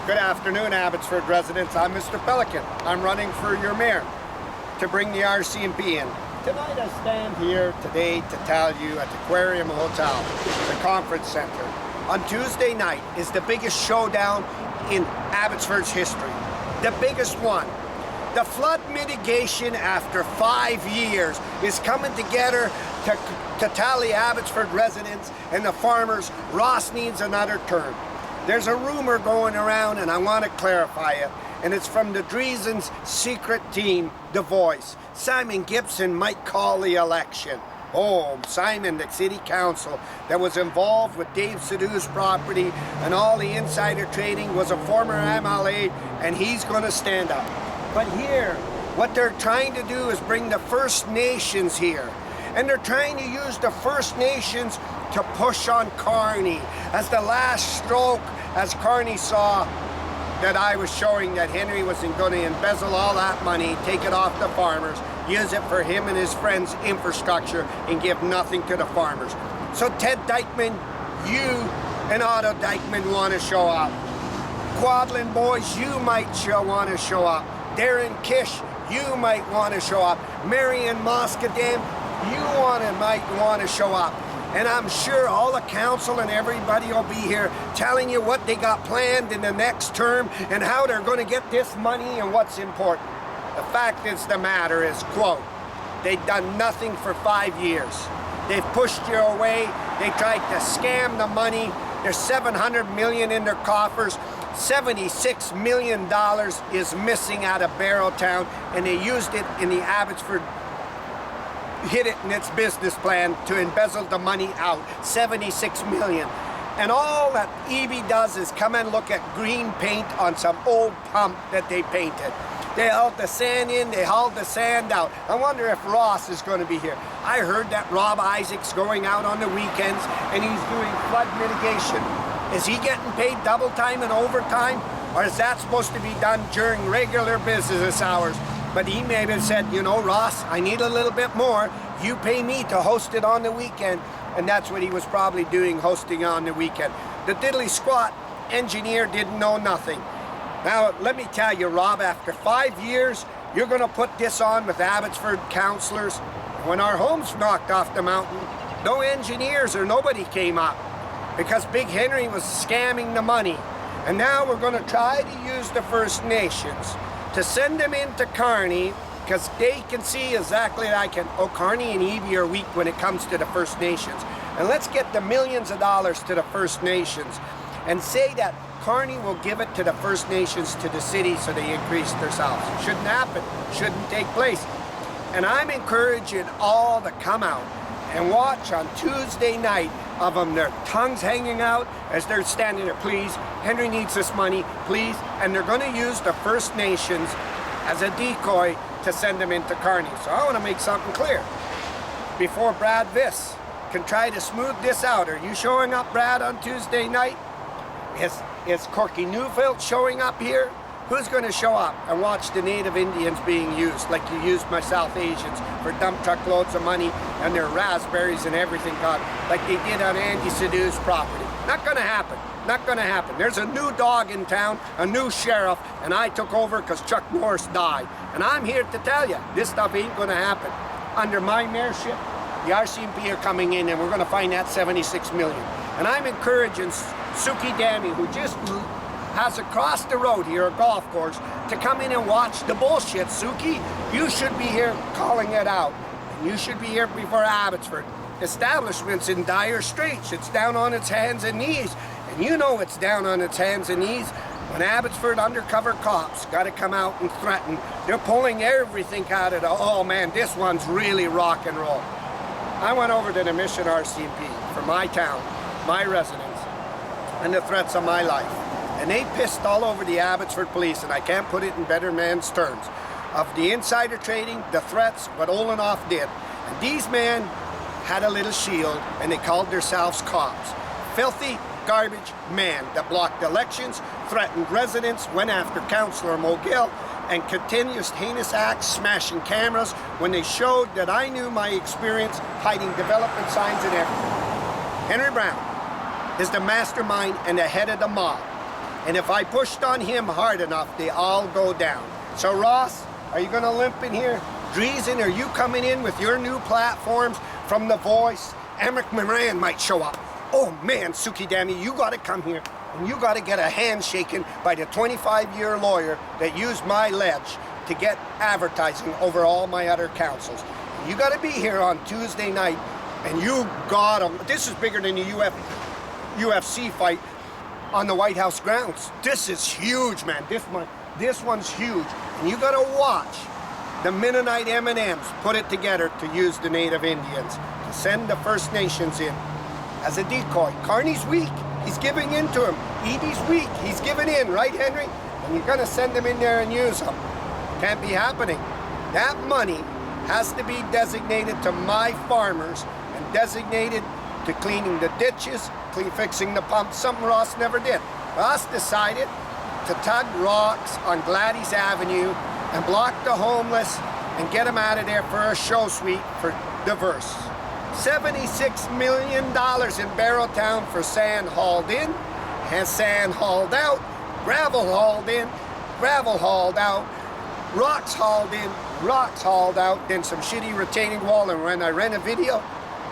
Good afternoon, Abbotsford residents. I'm Mr. Pelican. I'm running for your mayor to bring the RCMP in. Tonight I stand here today to tell you at the Aquarium Hotel, the conference center, on Tuesday night is the biggest showdown in Abbotsford's history. The biggest one. The flood mitigation after 5 years is coming together to tell the Abbotsford residents and the farmers Ross needs another term. There's a rumor going around and I want to clarify it, and it's from the Dreesen's secret team, The Voice. Simon Gibson might call the election. Oh, Simon, the city council that was involved with Dave Sidhu's property and all the insider trading, was a former MLA, and he's going to stand up. But here, what they're trying to do is bring the First Nations here. And they're trying to use the First Nations to push on Carney as the last stroke, as Carney saw that I was showing that Henry wasn't going to embezzle all that money, take it off the farmers, use it for him and his friends' infrastructure, and give nothing to the farmers. So Ted Dyckman, you and Otto Dyckman want to show up. Quadlin boys, you might want to show up. Darren Kish, you might want to show up. Marion Moscadam, you might want to show up. And I'm sure all the council and everybody will be here telling you what they got planned in the next term and how they're going to get this money and what's important. The fact is the matter is, quote, they've done nothing for 5 years. They've pushed you away. They tried to scam the money. There's $700 million in their coffers. $76 million is missing out of Barrowtown, and they used it in the Abbotsford, hit it in its business plan to embezzle the money out, $76 million. And all that EB does is come and look at green paint on some old pump that they painted. They hauled the sand in, they hauled the sand out. I wonder if Ross is going to be here. I heard that Rob Isaac's going out on the weekends and he's doing flood mitigation. Is he getting paid double time and overtime? Or is that supposed to be done during regular business hours? But he may have said, you know, Ross, I need a little bit more. You pay me to host it on the weekend. And that's what he was probably doing, hosting on the weekend. The diddly squat engineer didn't know nothing. Now, let me tell you, Rob, after 5 years, you're going to put this on with Abbotsford councillors. When our homes knocked off the mountain, no engineers or nobody came up because Big Henry was scamming the money. And now we're going to try to use the First Nations to send them into Carney, because they can see exactly like Carney and Evie are weak when it comes to the First Nations. And let's get the millions of dollars to the First Nations and say that Carney will give it to the First Nations to the city so they increase themselves. Shouldn't happen, shouldn't take place. And I'm encouraging all to come out and watch on Tuesday night of them, their tongues hanging out as they're standing there, please, Henry needs this money, please. And they're going to use the First Nations as a decoy to send them into Carney. So I want to make something clear before Brad Viss can try to smooth this out. Are you showing up, Brad, on Tuesday night? Is Corky Newfield showing up here? Who's going to show up and watch the Native Indians being used like you used my South Asians for dump truckloads of money and their raspberries and everything, God, like they did on Andy Sidhu's property? Not going to happen. Not going to happen. There's a new dog in town, a new sheriff, and I took over because Chuck Norris died. And I'm here to tell you, this stuff ain't going to happen. Under my mayorship, the RCMP are coming in and we're going to find that $76 million. And I'm encouraging Suki Dami, who just has across the road here, a golf course, to come in and watch the bullshit. Suki, you should be here calling it out. And you should be here before Abbotsford. Establishment's in dire straits. It's down on its hands and knees. And you know it's down on its hands and knees when Abbotsford undercover cops got to come out and threaten. They're pulling everything out of the, oh man, this one's really rock and roll. I went over to the Mission RCMP for my town, my residents, and the threats of my life. And they pissed all over the Abbotsford police, and I can't put it in better man's terms, of the insider trading, the threats, what Olenoff did. And these men had a little shield, and they called themselves cops. Filthy, garbage man that blocked elections, threatened residents, went after Councillor Mogill, and continuous heinous acts, smashing cameras when they showed that I knew my experience hiding development signs and everything. Henry Brown is the mastermind and the head of the mob. And if I pushed on him hard enough, they all go down. So Ross, are you gonna limp in here? Dreesen, are you coming in with your new platforms from The Voice? Emmerich Moran might show up. Oh man, Suki Dami, you gotta come here. And you gotta get a hand shaken by the 25-year lawyer that used my ledge to get advertising over all my other councils. You gotta be here on Tuesday night, and you gotta, this is bigger than the UFC fight on the White House grounds. This is huge, man. This one's huge. And you gotta watch the Mennonite M&Ms put it together to use the Native Indians, to send the First Nations in as a decoy. Carney's weak. He's giving in to him. Edie's weak. He's giving in, right, Henry? And you're gonna send them in there and use them. Can't be happening. That money has to be designated to my farmers and designated to cleaning the ditches, fixing the pumps, something Ross never did. Ross decided to tug rocks on Gladys Avenue and block the homeless and get them out of there for a show suite for diverse. $76 million in Barrowtown for sand hauled in, and sand hauled out, gravel hauled in, gravel hauled out, rocks hauled in, rocks hauled out, then some shitty retaining wall. And when I ran a video,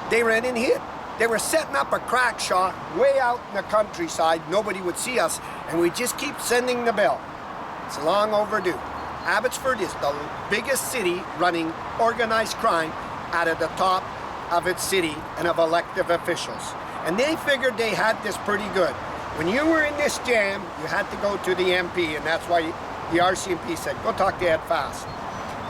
they ran in here. They were setting up a crack shot way out in the countryside. Nobody would see us, and we just keep sending the bill. It's long overdue. Abbotsford is the biggest city running organized crime out of the top of its city and of elected officials. And they figured they had this pretty good. When you were in this jam, you had to go to the MP, and that's why the RCMP said, go talk to Ed Fast.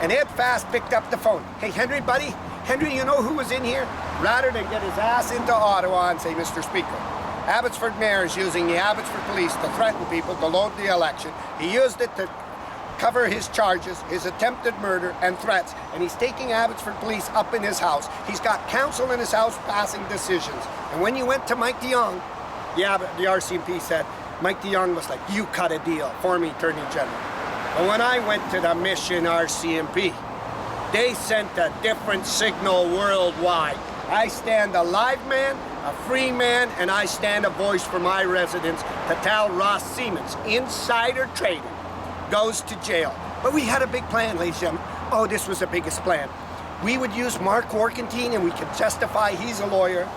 And Ed Fast picked up the phone. Hey, Henry, buddy, Henry, you know who was in here? Rather than get his ass into Ottawa and say, Mr. Speaker, Abbotsford Mayor is using the Abbotsford Police to threaten people to load the election. He used it to cover his charges, his attempted murder and threats, and he's taking Abbotsford Police up in his house. He's got council in his house passing decisions. And when you went to Mike de Jong, the RCMP said, Mike de Jong was like, you cut a deal for me, Attorney General. But when I went to the Mission RCMP, they sent a different signal worldwide. I stand a live man, a free man, and I stand a voice for my residents to tell Ross Siemens, insider trading, goes to jail. But we had a big plan, ladies and gentlemen. Oh, this was the biggest plan. We would use Mark Warkentine, and we could justify he's a lawyer.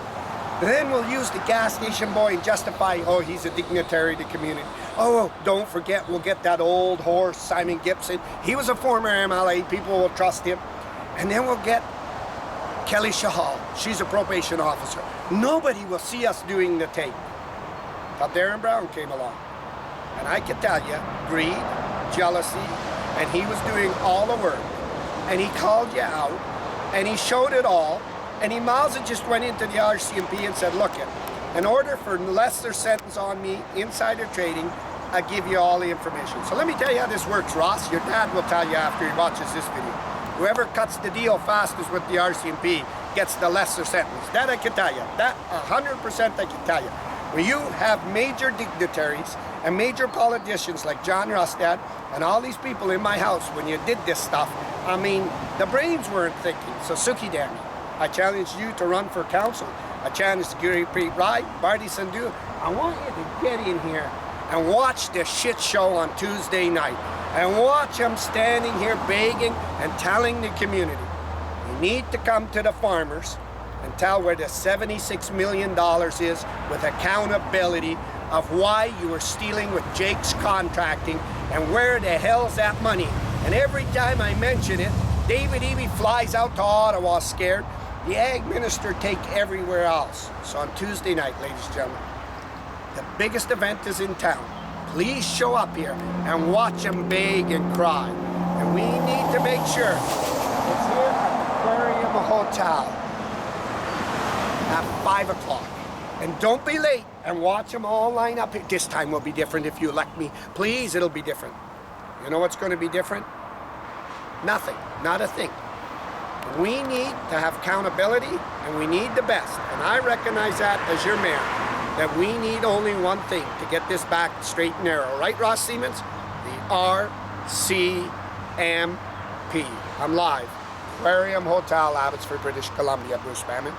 Then we'll use the gas station boy and justify, oh, he's a dignitary of the community. Oh, don't forget, we'll get that old horse, Simon Gibson. He was a former MLA, people will trust him. And then we'll get Kelly Shahal. She's a probation officer. Nobody will see us doing the tape. But Darren Brown came along. And I can tell you, greed, jealousy, and he was doing all the work. And he called you out, and he showed it all. And he just went into the RCMP and said, look, in order for lesser sentence on me, insider trading, I give you all the information. So let me tell you how this works, Ross. Your dad will tell you after he watches this video. Whoever cuts the deal fastest with the RCMP gets the lesser sentence. That I can tell you. That 100% I can tell you. When you have major dignitaries and major politicians like John Rustad and all these people in my house, when you did this stuff, I mean, the brains weren't thinking. So Suki Dami, I challenge you to run for council. I challenge Gurpreet Rai, Bardi Sandhu. I want you to get in here and watch this shit show on Tuesday night. And watch them standing here begging and telling the community, you need to come to the farmers and tell where the $76 million is with accountability of why you were stealing with Jake's Contracting and where the hell's that money. And every time I mention it, David Eby flies out to Ottawa scared. The Ag Minister take everywhere else. So on Tuesday night, ladies and gentlemen, the biggest event is in town. Please show up here and watch them beg and cry. And we need to make sure it's here at the Aquarium Hotel at 5 o'clock. And don't be late and watch them all line up here. This time will be different if you elect me. Please, it'll be different. You know what's going to be different? Nothing, not a thing. We need to have accountability and we need the best. And I recognize that as your mayor, that we need only one thing to get this back straight and narrow. Right, Ross Siemens? The RCMP. I'm live. Aquarium Hotel, Abbotsford, British Columbia. Bruce Bannon.